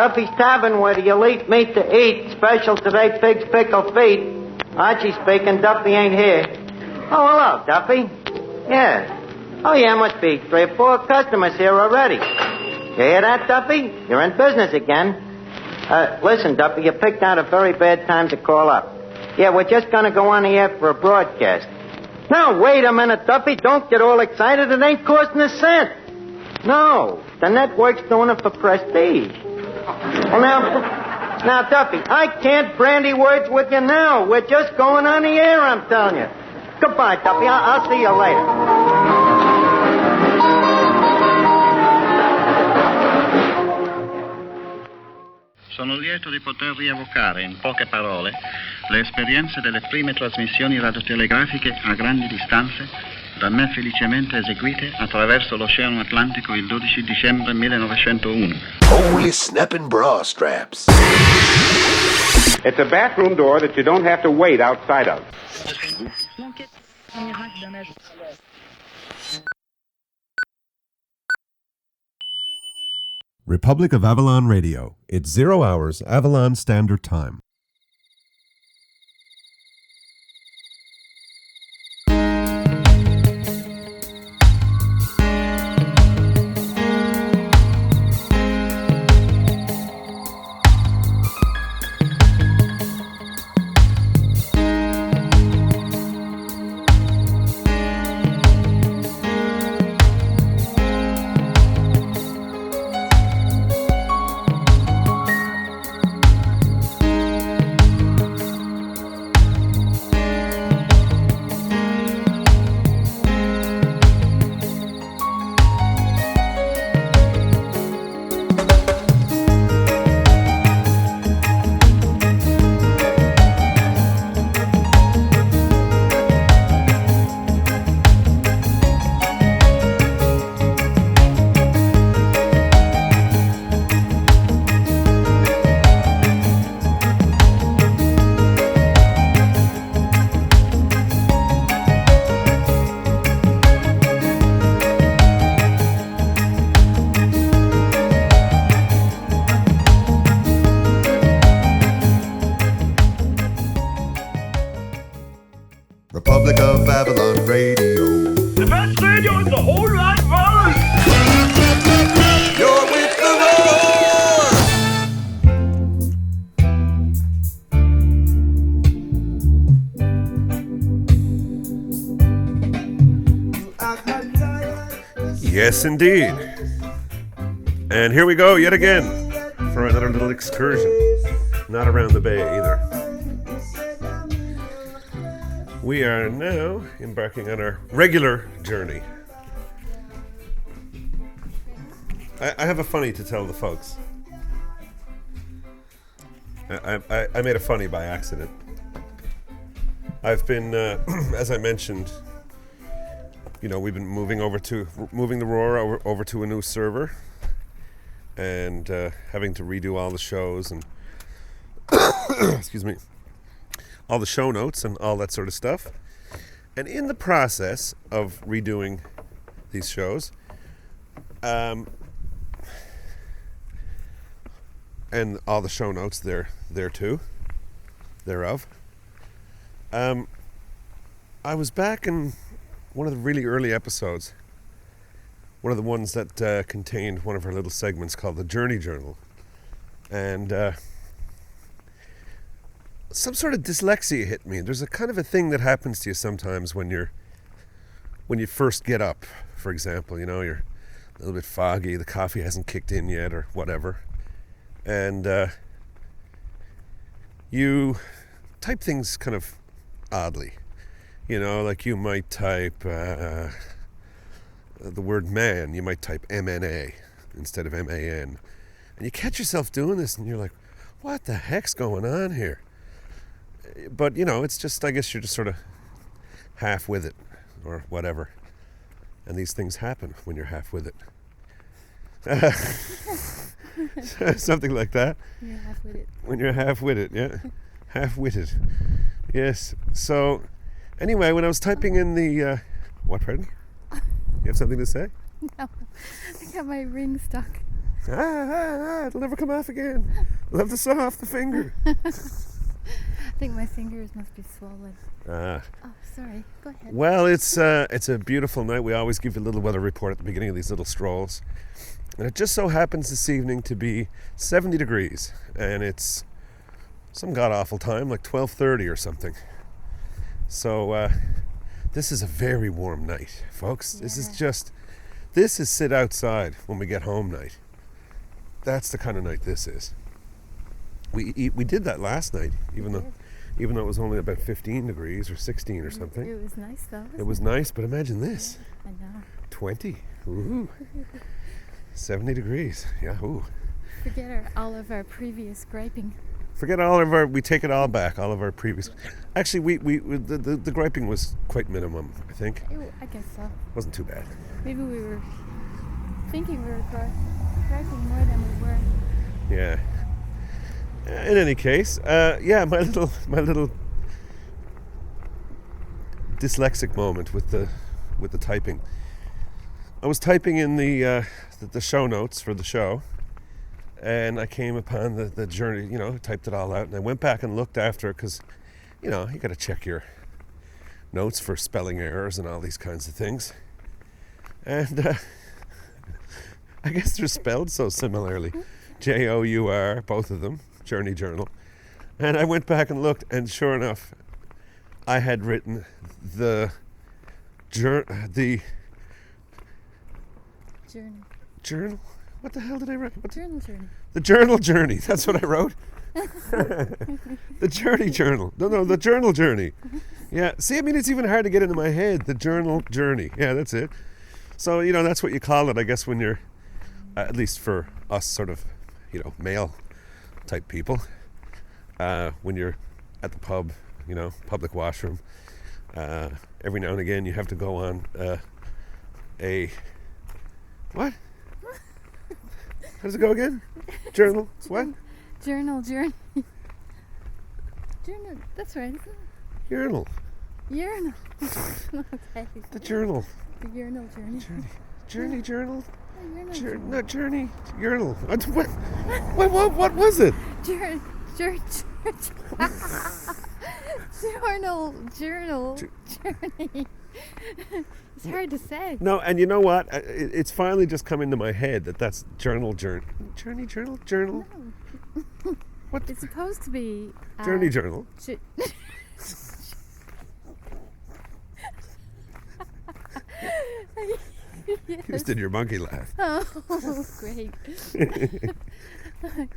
Duffy's Tavern, where the elite meet to eat. Special today, pig's pickle feet. Archie speaking, Duffy ain't here. Oh, hello, Duffy. Yeah. Oh, yeah, must be 3 or 4 customers here already. You hear that, Duffy? You're in business again. Listen, Duffy, you picked out a very bad time to call up. Yeah, we're just going to go on the air for a broadcast. Now, wait a minute, Duffy. Don't get all excited. It ain't costing a cent. No, the network's doing it for prestige. Well, now, Duffy, I can't brandy words with you now. We're just going on the air, I'm telling you. Goodbye, Duffy. I'll see you later. Sono lieto di poter rievocare in poche parole le esperienze delle prime trasmissioni radiotelegrafiche a grandi distanze da me felicemente eseguite attraverso l'Oceano Atlantico il 12 dicembre 1901. Holy snapping bra straps. It's a bathroom door that you don't have to wait outside of. Republic of Avalon Radio. It's 0 hours, Avalon Standard Time. Republic of Avalon Radio. The best radio in the whole wide world. You're with the Roar! Yes, indeed. And here we go yet again for another little excursion. Not around the bay either. We are now embarking on our regular journey. I have a funny to tell the folks. I made a funny by accident. I've been, as I mentioned, we've been moving the Roar over to a new server, and having to redo all the shows and excuse me, all the show notes and all that sort of stuff. And in the process of redoing these shows, and all the show notes there too, thereof, I was back in one of the really early episodes, one of the ones that contained one of our little segments called the Journey Journal, and some sort of dyslexia hit me. There's a kind of a thing that happens to you sometimes when you first get up, for example. You're a little bit foggy, the coffee hasn't kicked in yet or whatever, and you type things kind of oddly. Like you might type the word man, you might type M-N-A instead of M-A-N. And you catch yourself doing this and you're like, what the heck's going on here? But, it's just, I guess you're just sort of half with it or whatever. And these things happen when you're half with it. Something like that. You're half with it. When you're half with it, yeah. Half-witted. Yes. So, anyway, when I was typing in the... what, pardon? You have something to say? No. I got my ring stuck. It'll never come off again. We'll have to saw off the finger. I think my fingers must be swollen. Oh, sorry. Go ahead. Well, it's a beautiful night. We always give you a little weather report at the beginning of these little strolls. And it just so happens this evening to be 70 degrees. And it's some god-awful time, like 12:30 or something. So this is a very warm night, folks. Yeah. This is sit outside when we get home night. That's the kind of night this is. We did that last night, even though it was only about 15 degrees or 16 or something. It was nice though. It was nice, but imagine this. I know. 20. Ooh. 70 degrees. Yeah. Ooh. Forget all of our previous griping. Forget all of our. We take it all back. All of our previous. Actually, the griping was quite minimum. I think. I guess so. Wasn't too bad. Maybe we were thinking we were griping more than we were. Yeah. In any case, yeah, my little dyslexic moment with the typing. I was typing in the show notes for the show, and I came upon the journey. Typed it all out, and I went back and looked after it because, you got to check your notes for spelling errors and all these kinds of things. And I guess they're spelled so similarly, Jour, both of them. Journey Journal. And I went back and looked, and sure enough, I had written the journal. What the hell did I write? Journey. The journal journey. That's what I wrote. The journey journal. No, the journal journey. Yeah. See, I mean, it's even hard to get into my head. The journal journey. Yeah, that's it. So, that's what you call it, I guess, when you're, at least for us sort of, male type people, when you're at the pub, public washroom, every now and again you have to go on what? How does it go again? Journal? What? Journal. Journal. That's right. Urinal. Urinal. Okay. The journal. The urinal journey. Journey journal. Urinal Journey. Urinal. What was it? Journal journey. It's hard to say. No, and you know what? It's finally just come into my head that's journal. No. What? It's supposed to be Journey journal. You just did your monkey laugh. Oh, great.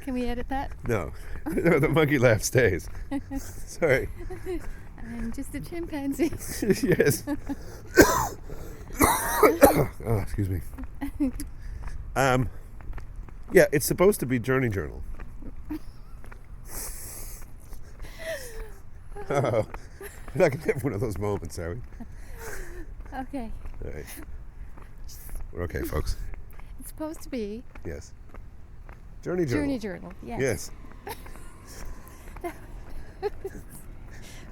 Can we edit that? No, the monkey laugh stays. Sorry. I'm just a chimpanzee. Yes. Oh, excuse me. Yeah, it's supposed to be Journey Journal. Oh, we're not going to have one of those moments, are we? Okay. All right. We're okay, folks. It's supposed to be. Yes. Journey Journal. Journey Journal, yes.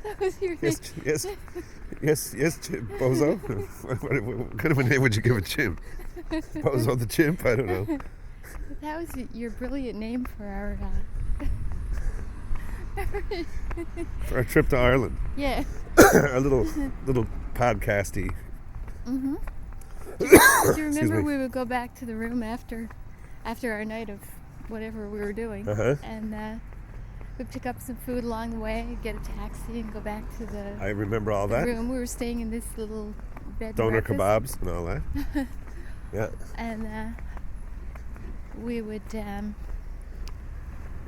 That was your name. Yes, Chimp. Bozo? What kind of a name would you give a chimp? Bozo the chimp? I don't know. That was your brilliant name for our... for our trip to Ireland. Yeah. Our little podcasty. Mm-hmm. Do you remember we would go back to the room after our night of whatever we were doing, and we'd pick up some food along the way, get a taxi, and go back to the. I remember all that. Room. We were staying in this little bed. Doner and breakfast. kebabs and all that. Yeah. And we would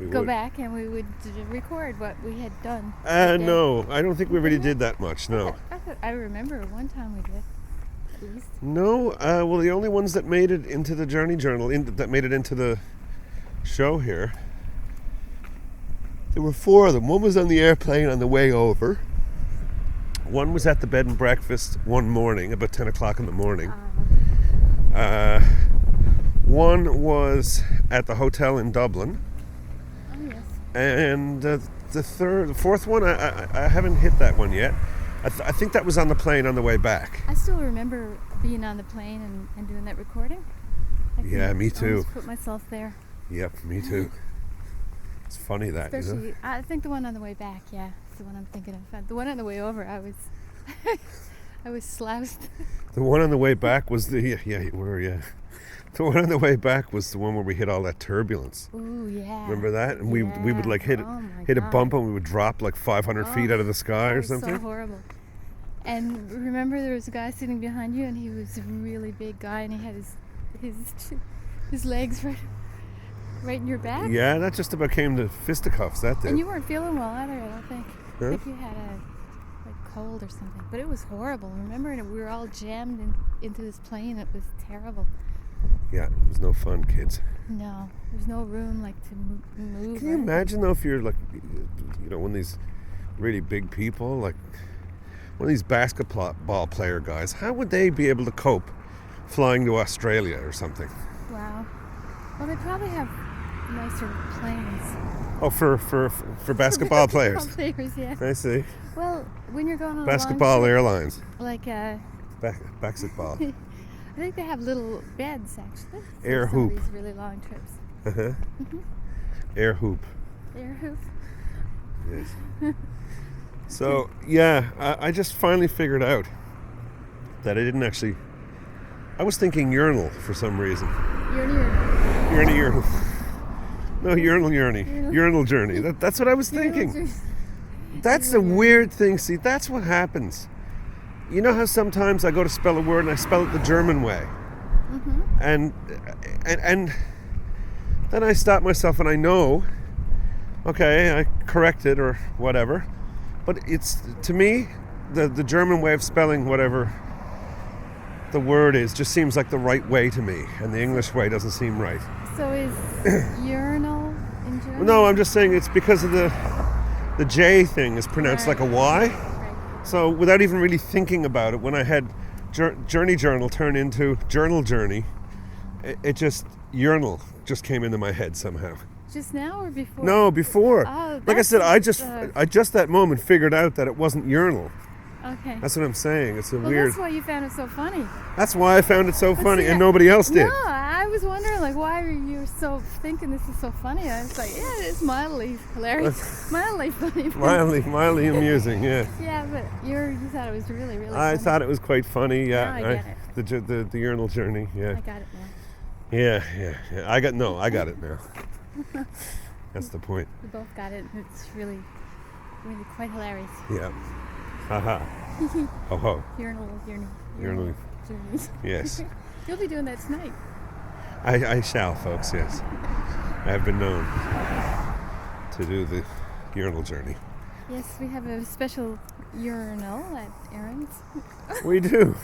go back and we would record what we had done. No, I don't think we really did that much. No. I remember one time we did. At least. No, well, the only ones that made it into the Journey Journal, that made it into the show here, there were 4 of them. One was on the airplane on the way over. One was at the bed and breakfast one morning, about 10 o'clock in the morning. One was at the hotel in Dublin. Oh, yes. And the fourth one, I haven't hit that one yet. I think that was on the plane on the way back. I still remember being on the plane and doing that recording. I Yeah, me too. Almost put myself there. Yep, me too. It's funny that, Especially, you know? I think the one on the way back, yeah, it's the one I'm thinking of. The one on the way over, I was, I was sloused. The one on the way back was the you were. The one on the way back was the one where we hit all that turbulence. Ooh, yeah. Remember that? And we would like hit a God. bump and we would drop like 500 feet out of the sky That or was something. so horrible. And remember, there was a guy sitting behind you, and he was a really big guy, and he had his legs right in your back. Yeah, that just about came to fisticuffs. That did. And you weren't feeling well either, I don't think. Huh? I think you had a cold or something. But it was horrible. Remember, and we were all jammed into this plane. It was terrible. Yeah, it was no fun, kids. No, there's no room like to move. Can you imagine though if you're like, you know, one of these really big people, like one of these basketball player guys, how would they be able to cope flying to Australia or something? Wow. Well, they probably have nicer planes. Oh, for basketball players. Basketball players, yeah. I see. Well, when you're going on Basketball a long trip, airlines. like Basketball. I think they have little beds actually. Air for some of hoop. These really long trips. Uh-huh. Air hoop. Air hoop. Yes. So, yeah, I just finally figured out that I didn't actually... I was thinking urinal for some reason. Urinal. No, urinal. Urinal journey. That's what I was thinking. That's the weird thing. See, that's what happens. You know how sometimes I go to spell a word and I spell it the German way? Mm-hmm. And then I stop myself and I know, okay, I correct it or whatever. But it's, to me, the German way of spelling whatever the word is just seems like the right way to me. And the English way doesn't seem right. So is urinal in German? No, I'm just saying it's because of the J thing is pronounced like a Y. Right. So without even really thinking about it, when I had journey journal turn into journal journey, it just, urinal just came into my head somehow. Just now or before? No, before. Oh, like I said, I that's just that moment figured out that it wasn't urinal. Okay. That's what I'm saying. It's well, weird. that's why you found it so funny. That's why I found it so funny, see, and nobody else did. No, I was wondering, like, why are you so thinking this is so funny? I was like, yeah, it's mildly hilarious, mildly funny. Mildly amusing, yeah. Yeah, but you thought it was really, really funny. I thought it was quite funny, yeah. Now I get The urinal journey, yeah. I got it now. Yeah. I got it now. That's the point. We both got it, and it's really, really quite hilarious. Yeah. Haha. Ho ho. Urinal. Journeys. Yes. You'll be doing that tonight. I shall, folks, yes. I have been known to do the urinal journey. Yes, we have a special urinal at Aaron's. We do.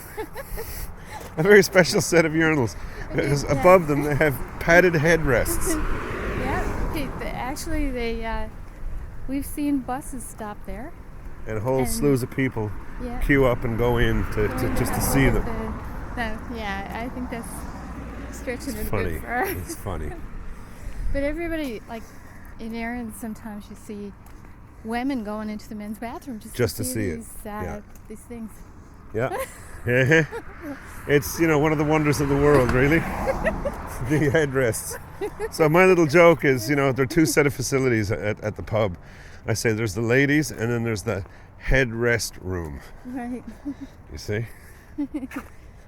A very special set of urinals. Because above them they have padded headrests. Yeah, okay, we've seen buses stop there. And whole slews of people queue up and go in to just to see them. I think that's stretching it a Funny. bit far. It's funny. But everybody, like in Aaron, sometimes you see women going into the men's bathroom just to see these things. Yeah. It's, one of the wonders of the world, really. The headrests. So my little joke is, there are two set of facilities at the pub. I say there's the ladies and then there's the headrest room. Right. You see?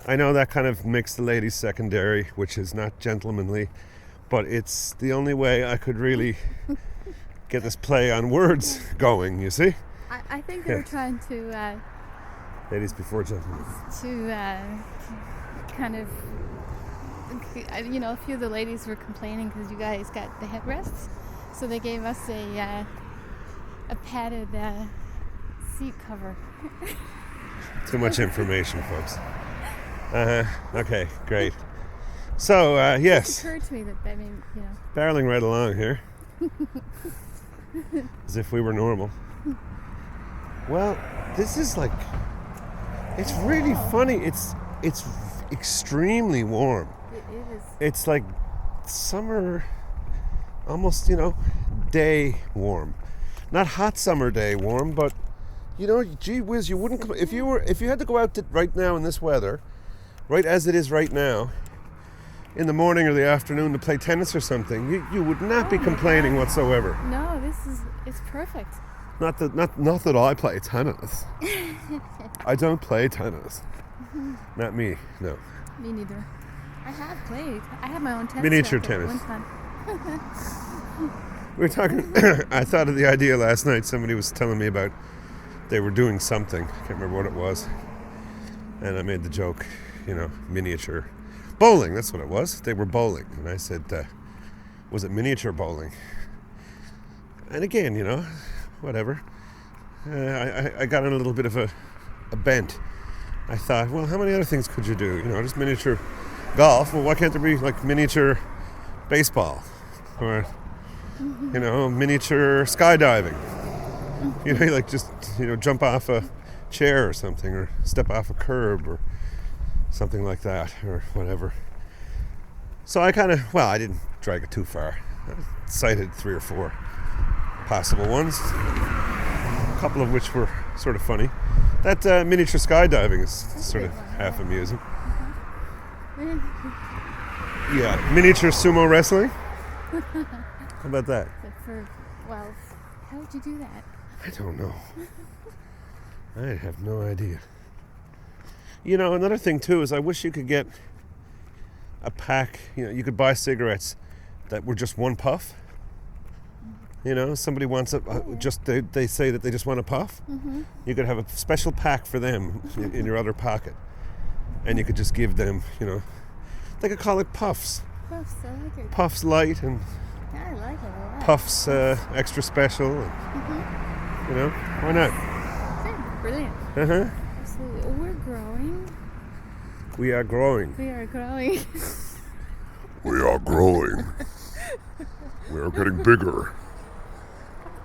I know that kind of makes the ladies secondary, which is not gentlemanly, but it's the only way I could really get this play on words going, you see? I think they were trying to... ladies before gentlemen. To kind of... a few of the ladies were complaining because you guys got the headrests, so they gave us a padded seat cover. Too much information, folks. Okay, great. So, yes. It occurred to me that, barreling right along here. As if we were normal. Well, this is like... It's really funny. It's extremely warm. It is. It's like summer, almost, day warm. Not hot summer day warm, but gee whiz, you wouldn't if you had to go out right now in this weather, right as it is right now, in the morning or the afternoon to play tennis or something, you would not be complaining whatsoever. No, it's perfect. Not that I play tennis. I don't play tennis. Not me, no. Me neither. I have played. I have my own tennis. Miniature racket at tennis. one time. We were talking, I thought of the idea last night. Somebody was telling me about they were doing something. I can't remember what it was. And I made the joke, miniature bowling. That's what it was. They were bowling. And I said, was it miniature bowling? And again, whatever. I got on a little bit of a bent. I thought, well, how many other things could you do? Just miniature golf. Well, why can't there be like miniature baseball? Or, miniature skydiving. Jump off a chair or something, or step off a curb or something like that, or whatever. So I didn't drag it too far. I cited 3 or 4 possible ones, a couple of which were sort of funny. That miniature skydiving is sort of half amusing. Yeah, miniature sumo wrestling. How about that? How would you do that? I don't know. I have no idea. Another thing too is I wish you could get a pack. You could buy cigarettes that were just one puff. Somebody wants they say that they just want a puff. Mm-hmm. You could have a special pack for them in your other pocket, and you could just give them. They could call it puffs. Puffs, I like it. Puffs light and. I like it a lot. Puffs extra special. And, why not? Brilliant. Absolutely. We're growing. We are growing. We are growing. We are getting bigger.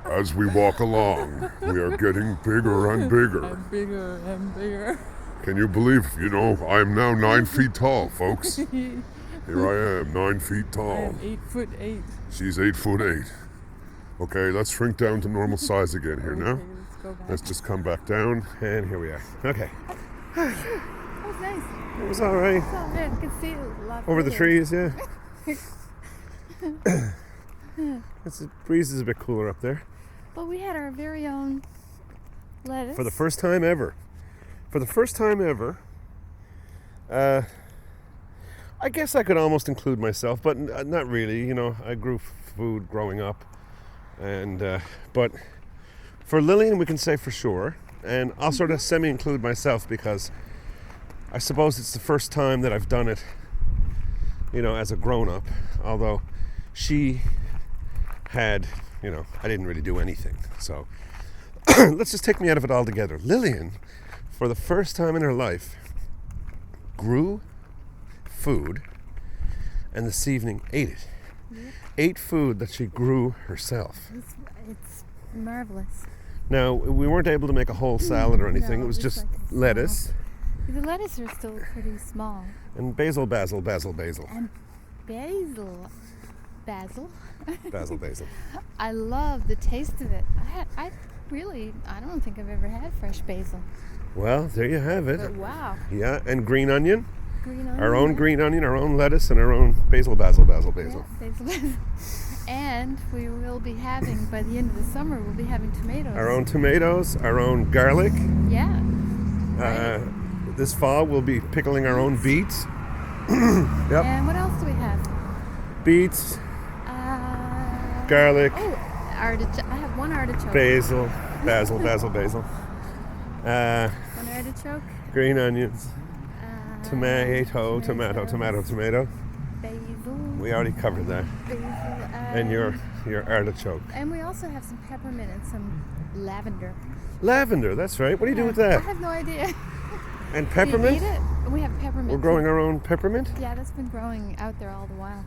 As we walk along, we are getting bigger and bigger. And bigger and bigger. Can you believe, I am now 9 feet tall, folks. Here I am, 9 feet tall. I am 8'8". She's 8'8". Okay, let's shrink down to normal size again here now. Let's go back. Let's just come back down. And here we are. Okay. That was nice. It was all right. Oh, man, I could see a lot Over the further. trees, yeah. The breeze is a bit cooler up there. But we had our very own lettuce. For the first time ever. I guess I could almost include myself, but not really. I grew food growing up, and but for Lillian, we can say for sure, and I'll sort of semi-include myself because I suppose it's the first time that I've done it, as a grown-up. Although she had, I didn't really do anything. So let's just take me out of it altogether. Lillian, for the first time in her life, grew food and this evening ate it. Yep. Ate food that she grew herself. It's marvelous. Now, we weren't able to make a whole salad or anything. No, it was just like lettuce. The lettuce are still pretty small. And basil. And basil. Basil. I love the taste of it. I don't think I've ever had fresh basil. Well, there you have it. But wow. Yeah, and green onion. Our own yeah. green onion, our own lettuce, and our own basil. Yeah, basil. And we will be having, by the end of the summer, we'll be having tomatoes. Our own tomatoes, our own garlic. Yeah. This fall, we'll be pickling our own beets. Yep. And what else do we have? Beets. Garlic. Oh, artichoke. I have one artichoke. Basil. One artichoke. Green onions. Tomato. Basil. We already covered that. Basil. And your artichoke. And we also have some peppermint and some lavender. Lavender, that's right. What do you do with that? I have no idea. And peppermint? We eat it. We have peppermint. We're growing our own peppermint? Yeah, that's been growing out there all the while.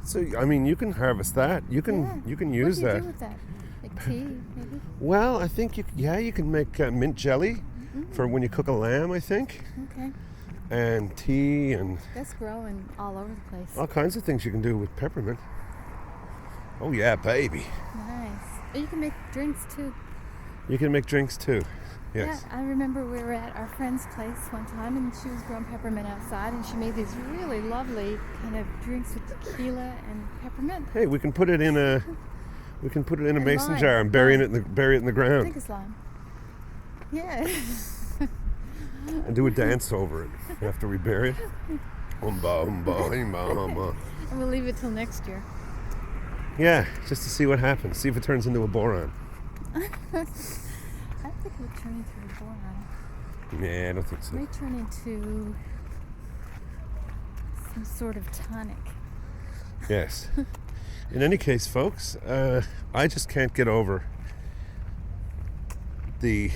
So, you can harvest that. You can use that. What do you do with that? Like tea, maybe? Well, I think you can make mint jelly for when you cook a lamb, I think. Okay. And tea and... That's growing all over the place. all kinds of things you can do with peppermint. Oh, yeah, baby. Nice. You can make drinks, too. You can make drinks, too. Yes. Yeah, I remember we were at our friend's place one time, and she was growing peppermint outside, and she made these really lovely kind of drinks with tequila and peppermint. Hey, we can put it in a mason lime. jar and bury it in the I ground think it's lime. Yeah. and do a dance over it after we bury it. Umba, umba, umba, umba. And we'll leave it till next year. Yeah, just to see what happens. See if it turns into a boron. I don't think it would turn into a boron. Yeah, I don't think It so. may turn into some sort of tonic. Yes. In any case, folks, I just can't get over the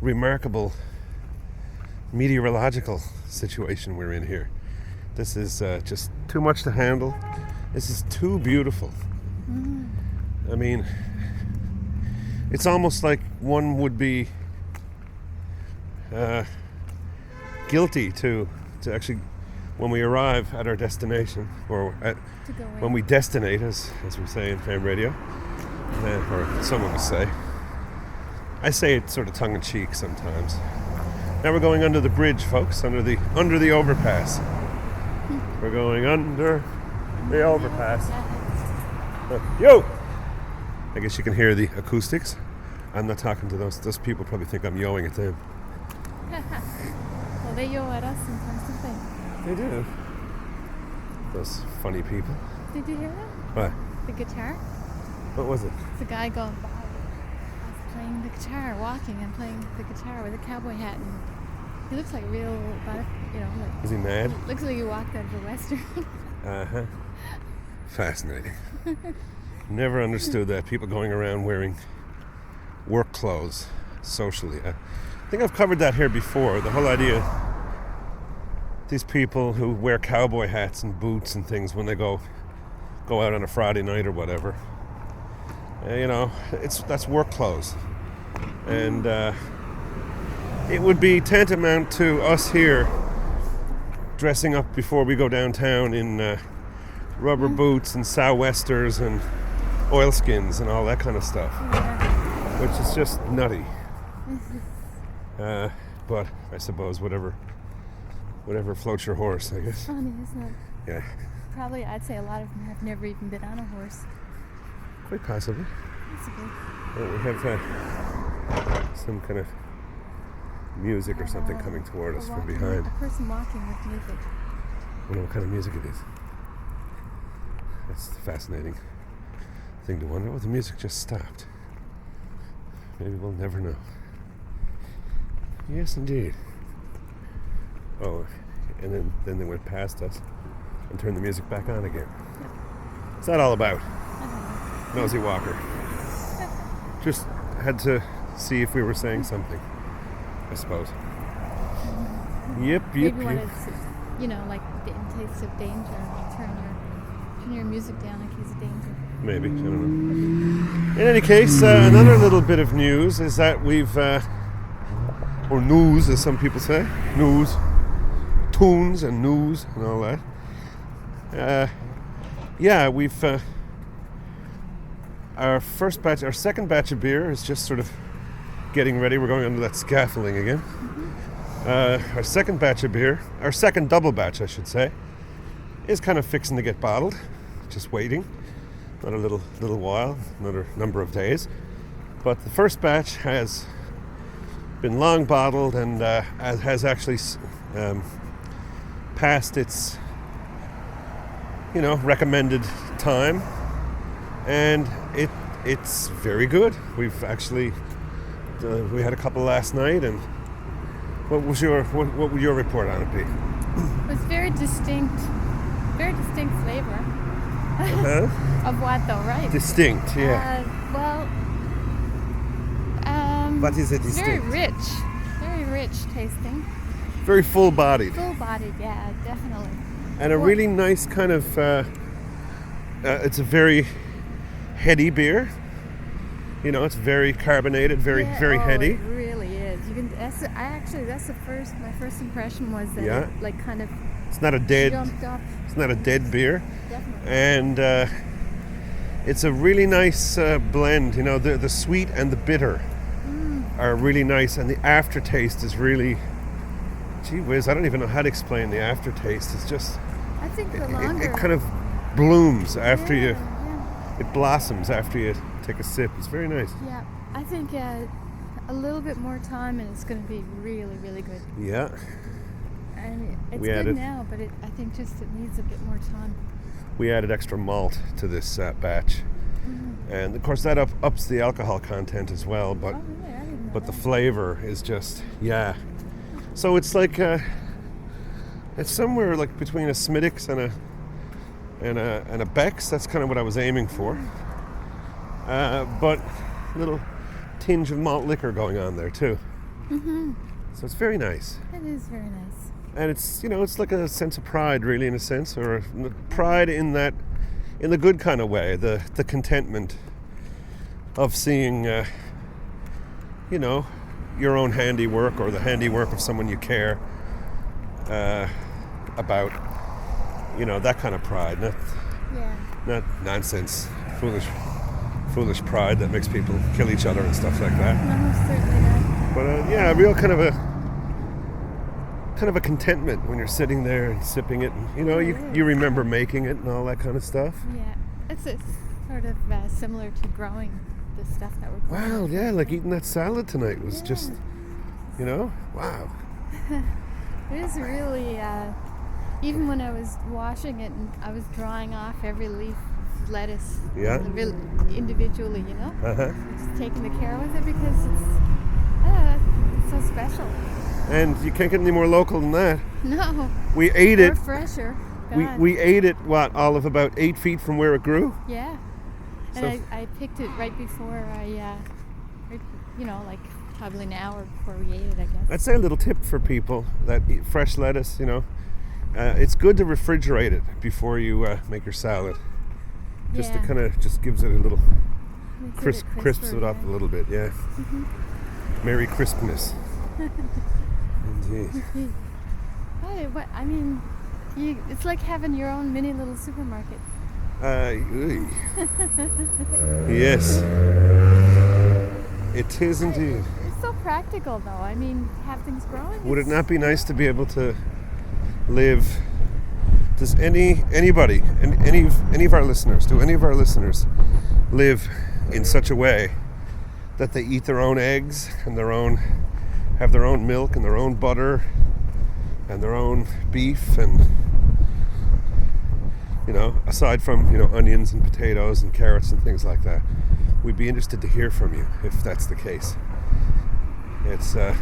remarkable meteorological situation we're in here. This is just too much to handle. This is too beautiful. I mean, it's almost like one would be guilty to actually, when we arrive at our destination, or when we destinate, as we say in fam radio, or someone would say. I say it sort of tongue-in-cheek sometimes. Now we're going under the bridge, folks, under the overpass. We're going under the overpass. Yo! I guess you can hear the acoustics. I'm not talking to those people. Probably think I'm yelling at them. Well, they yell at us sometimes, don't they? They do. Those funny people. Did you hear that? What? The guitar? What was it? It's a guy going by. Playing the guitar, walking and playing the guitar with a cowboy hat, and he looks like a real, like, Is he mad? looks like he walked out of a western. Uh-huh. Fascinating. Never understood that. People going around wearing work clothes socially. I think I've covered that here before. The whole idea, these people who wear cowboy hats and boots and things when they go out on a Friday night or whatever. That's work clothes. And it would be tantamount to us here dressing up before we go downtown in rubber boots and sou'westers and oilskins and all that kind of stuff, which is just nutty. But I suppose whatever floats your horse, I guess. Funny, isn't it? Yeah. Probably, I'd say a lot of them have never even been on a horse. Quite possibly. Possibly. We have some kind of music or something coming toward us from behind. A person walking with music. I don't know what kind of music it is. That's the fascinating thing to wonder. Oh, the music just stopped. Maybe we'll never know. Yes, indeed. Oh, and then they went past us and turned the music back on again. What's that all about? Nosy Walker. Just had to see if we were saying something, I suppose. Yep. Maybe when it's, like in case of danger, turn your music down in case of danger. Maybe, I don't know. In any case, another little bit of news is that we've, or news as some people say, news, tunes and news and all that. We've, our second batch of beer is just sort of getting ready. We're going under that scaffolding again. Our second batch of beer, our second double batch, I should say, is kind of fixing to get bottled. Just waiting. Not a little while, another number of days. But the first batch has been long bottled and has actually passed its, recommended time. And it's very good. We've actually we had a couple last night, and what would your report on it be? It was very distinct flavor. Uh-huh. Of what though, right? Distinct, yeah. What is it distinct? Very rich tasting. Very full-bodied. Full-bodied, yeah, definitely. And a really nice kind of, it's a very heady beer. It's very carbonated, very heady. It really is. That's my first impression was that it kind of it's not a dead jumped up. It's not a dead beer. Definitely. And it's a really nice blend. The sweet and the bitter are really nice, and the aftertaste is really, gee whiz, I don't even know how to explain the aftertaste. It's just, I think the longer... it kind of blooms after it blossoms after you take a sip. It's very nice. Yeah, I think a little bit more time and it's going to be really, really good. Yeah. And it's good now, but I think just it needs a bit more time. We added extra malt to this batch. Mm-hmm. And of course that ups the alcohol content as well, but the flavor is just, So it's like, it's somewhere like between a Smithwick's and a Beck's. That's kind of what I was aiming for. But a little tinge of malt liquor going on there too. Mm-hmm. So it's very nice. It is very nice. And it's, it's like a sense of pride, really, in a sense, or pride in the good kind of way, the contentment of seeing, your own handiwork or the handiwork of someone you care about, that kind of pride, not nonsense, foolish pride that makes people kill each other and stuff like that. No, certainly not. But a real kind of a contentment when you're sitting there and sipping it, and, you remember making it and all that kind of stuff. Yeah, it's sort of similar to growing the stuff that we're growing. Wow, yeah, like eating that salad tonight was just, wow. It is really, even when I was washing it and I was drying off every leaf of lettuce individually, just taking the care with it because it's so special. And you can't get any more local than that. No. We ate it. Fresher. We ate it, all of about 8 feet from where it grew? Yeah. And I picked it right before like probably an hour before we ate it, I guess. I'd say a little tip for people that eat fresh lettuce, it's good to refrigerate it before you make your salad. Just to kind of just gives it a little crisps it up a little bit, yeah. Mm-hmm. Merry crispness. Indeed. It's like having your own mini little supermarket. Yes. It is indeed. It's so practical, though. Have things growing. Would it not be nice to be able to live? Does anybody, any of our listeners, do any of our listeners live in such a way that they eat their own eggs and have their own milk and their own butter and their own beef and aside from onions and potatoes and carrots and things like that? We'd be interested to hear from you if that's the case. It's I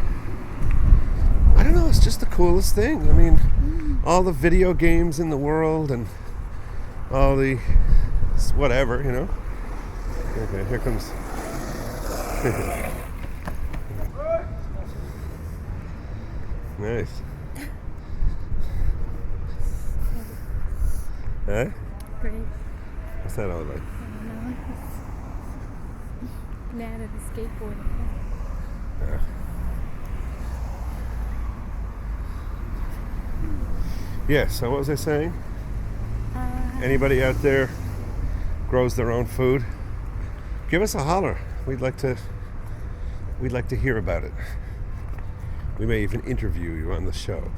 don't know, it's just the coolest thing. All the video games in the world and all the whatever, Okay, here comes nice. Huh? Great. What's that all about? I don't know. Mad at the skateboard. Yeah. Yeah, so what was I saying? Anybody out there grows their own food? Give us a holler. We'd like to hear about it. We may even interview you on the show.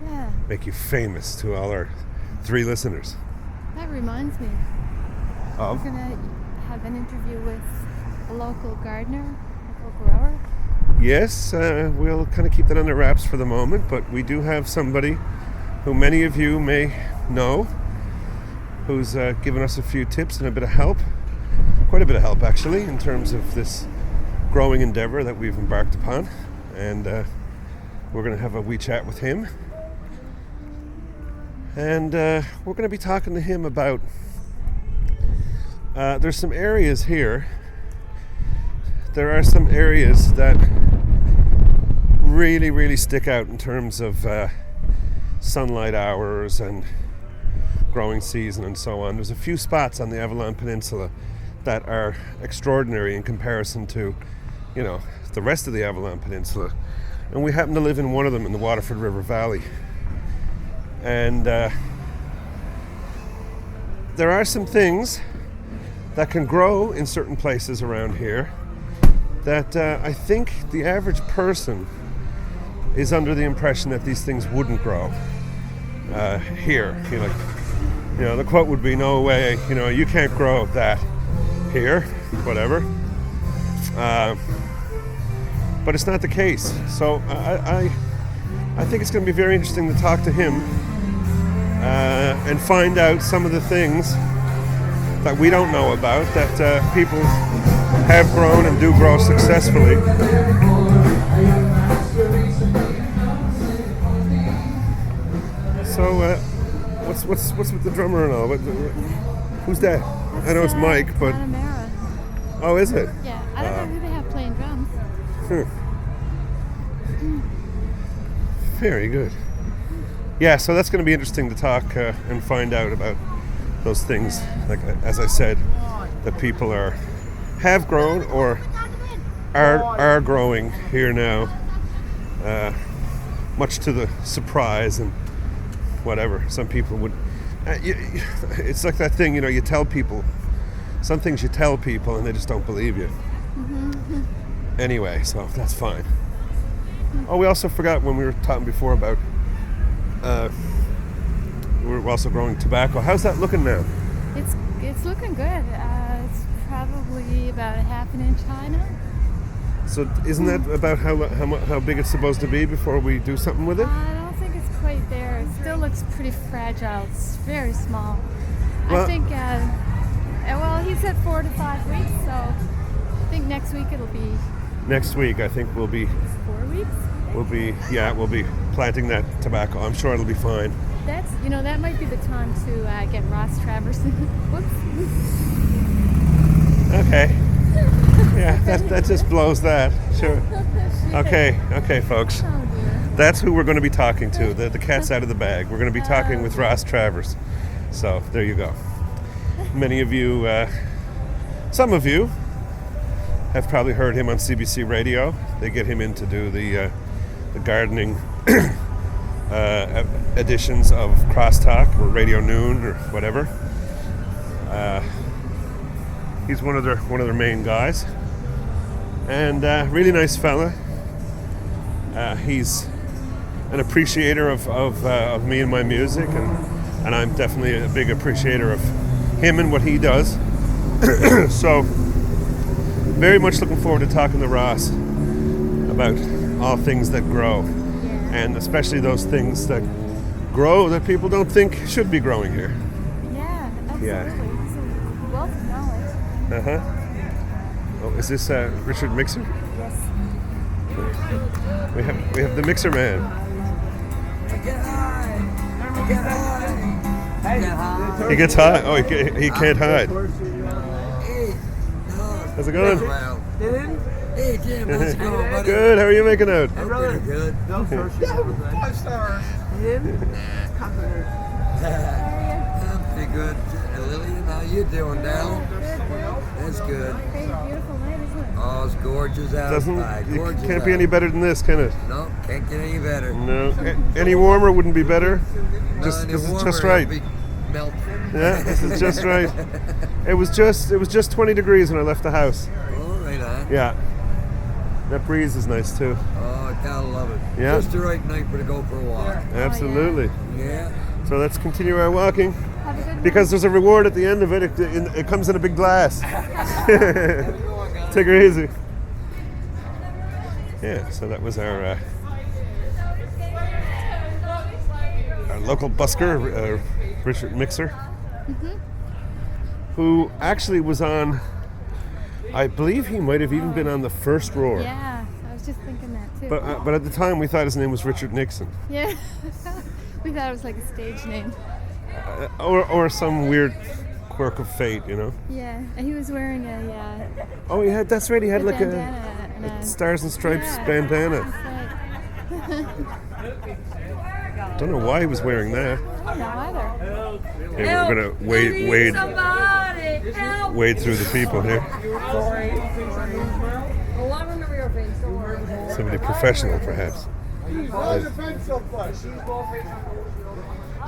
Yeah. Make you famous to all our 3 listeners. That reminds me. Of? We're going to have an interview with a local gardener, local grower. Yes, we'll kind of keep that under wraps for the moment, but we do have somebody who many of you may know who's given us a few tips and a bit of help. Quite a bit of help, actually, in terms of this growing endeavor that we've embarked upon. And we're going to have a wee chat with him. And we're going to be talking to him about there's some areas here. There are some areas that really, really stick out in terms of sunlight hours and growing season and so on. There's a few spots on the Avalon Peninsula that are extraordinary in comparison to, the rest of the Avalon Peninsula. And we happen to live in one of them in the Waterford River Valley. And there are some things that can grow in certain places around here that I think the average person is under the impression that these things wouldn't grow here. The quote would be, "No way, you can't grow that here," whatever. But it's not the case. So I think it's going to be very interesting to talk to him and find out some of the things that we don't know about that people have grown and do grow successfully. So, what's with the drummer and all? Who's that? I know it's Mike, but oh, is it? Yeah, I don't know who they have playing drums. Very good. Yeah, so that's going to be interesting to talk and find out about those things. Like as I said, that people have grown or are growing here now, much to the surprise and whatever. Some people would. It's like that thing, you tell people some things. You tell people and they just don't believe you. Anyway, so that's fine. Oh, we also forgot when we were talking before about we're also growing tobacco. How's that looking now? It's looking good. It's probably about a half an inch high now. So isn't that about how big it's supposed to be before we do something with it? I don't think it's quite there. It still looks pretty fragile. It's very small. Well, I think, he said 4 to 5 weeks, so I think next week it'll be... Next week, I think we'll be... 4 weeks? We'll be planting that tobacco. I'm sure it'll be fine. That might be the time to get Ross Travers. Whoops. Okay. Yeah, that just blows that. Sure. Okay, folks. Oh, dear. That's who we're going to be talking to. The cat's out of the bag. We're going to be talking with Ross Travers. So there you go. Many of you, some of you, have probably heard him on CBC Radio. They get him in to do the gardening editions of Crosstalk or Radio Noon or whatever. He's one of their main guys, and really nice fella. He's an appreciator of me and my music, and I'm definitely a big appreciator of him and what he does. So, very much looking forward to talking to Ross about all things that grow, and especially those things that grow that people don't think should be growing here. Yeah, absolutely. Yeah. It's a wealth of knowledge. Oh, is this Richard Mixer? Yes. We have the Mixer Man. He gets high. Oh, he can't hide. How's it going? Hey Jim, how's it going, buddy? Good. How are you making out? I'm pretty good. No, 5 stars. I'm pretty good. Lillian, how you doing, Dal? That's good. Great, beautiful night, isn't it? Oh, it's gorgeous outside. Gorgeous Can't be any better than this, can it? No, can't get any better. No. Any warmer wouldn't be better. This is just right. Melt. Yeah, this is just right. It was just 20 degrees when I left the house. Oh, right on. Yeah. That breeze is nice too. Oh, I gotta love it. Yeah. Just the right night for to go for a walk. Absolutely. Yeah. So let's continue our walking. Have a good Because there's a reward at the end of it. It comes in a big glass. Take her easy. Yeah, so that was our local busker, Richard Mixer, who actually was on, I believe he might have even been on the first roar. Yeah, I was just thinking that too. But at the time we thought his name was Richard Nixon. Yeah. We thought it was like a stage name. Or some weird quirk of fate, you know? Yeah, and he was wearing a Oh, he had, that's right, he had like bandana and a Stars and Stripes bandana. That's right. Don't know why he was wearing that. I don't know either. Okay, we're gonna wade through the people here. Somebody professional, perhaps.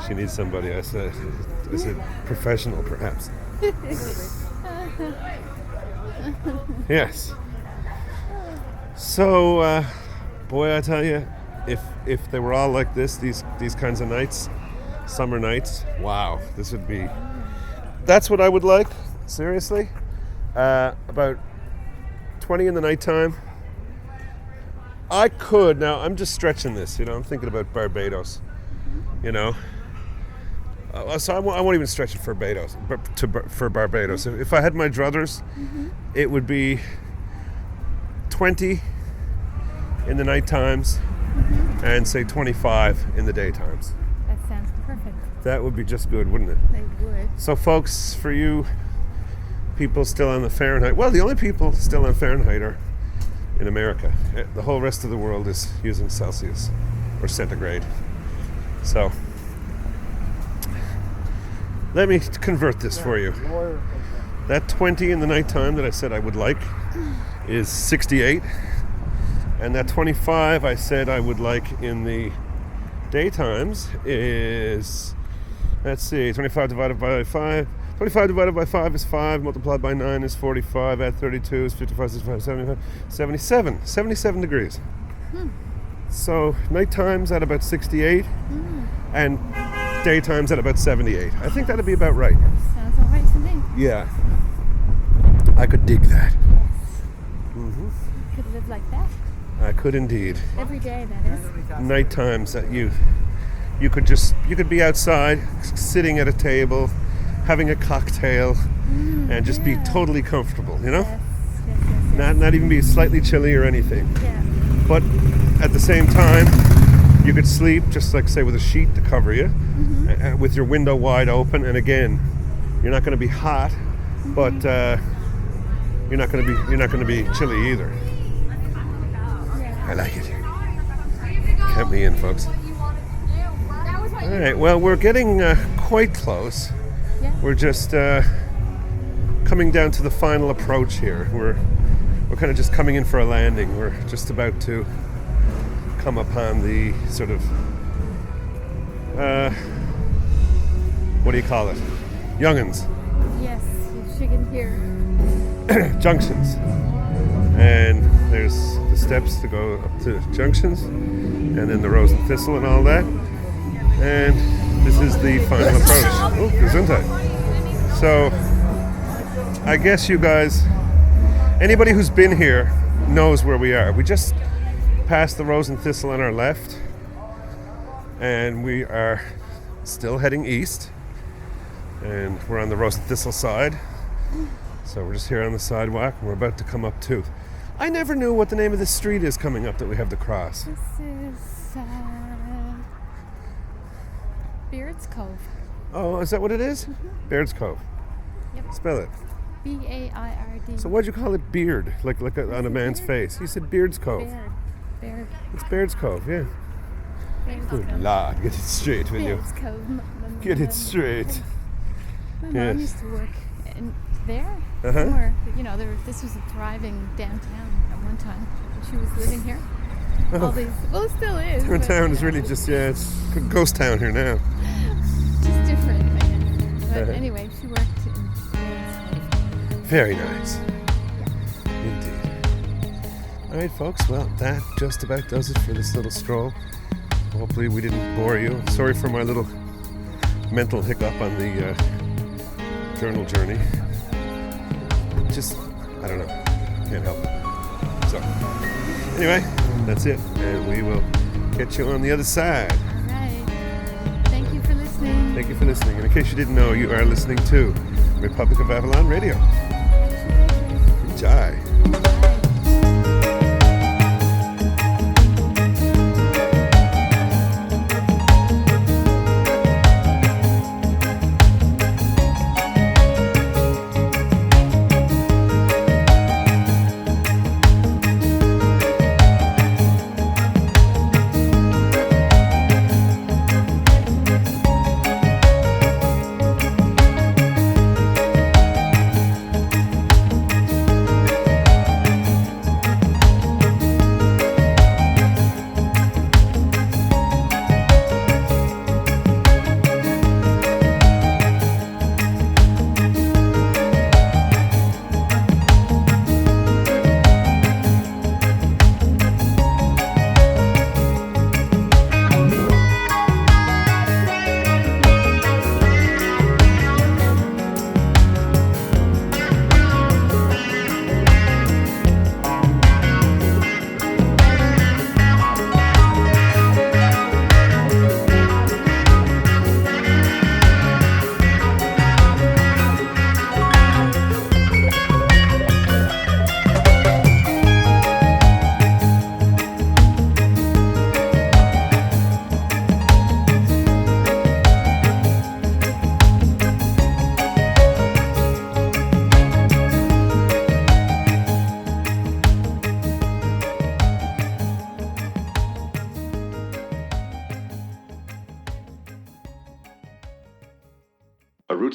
She needs somebody. I said professional, perhaps. Yes. So, boy, I tell you, if they were all like this, these kinds of nights, summer nights, wow, this would be. That's what I would like. Seriously, about 20 in the nighttime. I could now. I'm just stretching this. I'm thinking about Barbados. So I won't even stretch it for Barbados. For Barbados, if I had my druthers, it would be 20 in the night times and say 25 in the daytimes. That sounds perfect. That would be just good, wouldn't it? They would. So, folks, for you people still on the Fahrenheit, well, the only people still on Fahrenheit are in America. The whole rest of the world is using Celsius or centigrade. So, let me convert this for you. That 20 in the nighttime that I said I would like is 68. And that 25 I said I would like in the daytimes is, let's see, 25 divided by 5. 25 divided by 5 is 5, multiplied by 9 is 45, add 32 is 55, 65, 75, 77 degrees. So night times at about 68 and daytimes at about 78. I think that'd be about right. Sounds all right to me. Yeah. I could dig that. Could live like that. I could indeed. Every day, that is. Night times that you could be outside sitting at a table having a cocktail and just be totally comfortable, Yes. Not even be slightly chilly or anything. Yeah. But at the same time, you could sleep just like, say, with a sheet to cover you, with your window wide open. And again, you're not going to be hot, but you're not going to be chilly either. I like it. Count me in, folks. All right. Well, we're getting quite close. Yeah. We're just coming down to the final approach here. We're kind of just coming in for a landing. We're just about to come upon the sort of what do you call it? Young'uns. Yes, you can hear. Junctions. And there's the steps to go up to junctions, and then the Rose and Thistle and all that. And this is the final approach. Oh, gesundheit. So, I guess you guys, anybody who's been here knows where we are. We just passed the Rose and Thistle on our left, and we are still heading east. And we're on the Rose and Thistle side. So we're just here on the sidewalk, and we're about to come up to. I never knew what the name of this street is coming up that we have to cross. This is Beard's Cove. Oh, is that what it is? Beard's Cove. Yep. Spell it. B-A-I-R-D. So why'd you call it beard, like on a man's face? You said Beard's Cove. Beard. It's Beard's Cove, yeah. Beard's Good Cove. Lord, get it straight, will you? Beard's Cove. Get it straight. My Yes. mom used to work there. Uh-huh. Somewhere, this was a thriving downtown at one time. She was living here. All these, well, it still is. Our but, town is really just, it's a ghost town here now. just different, I guess. But anyway, she worked in Very nice. Indeed. All right, folks. Well, that just about does it for this little stroll. Hopefully we didn't bore you. Sorry for my little mental hiccup on the journal journey. Just, I don't know. Can't help it. So, anyway, that's it. And we will catch you on the other side. All right. Thank you for listening. Thank you for listening. And in case you didn't know, you are listening to Republic of Avalon Radio. Enjoy.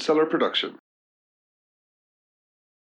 Seller production.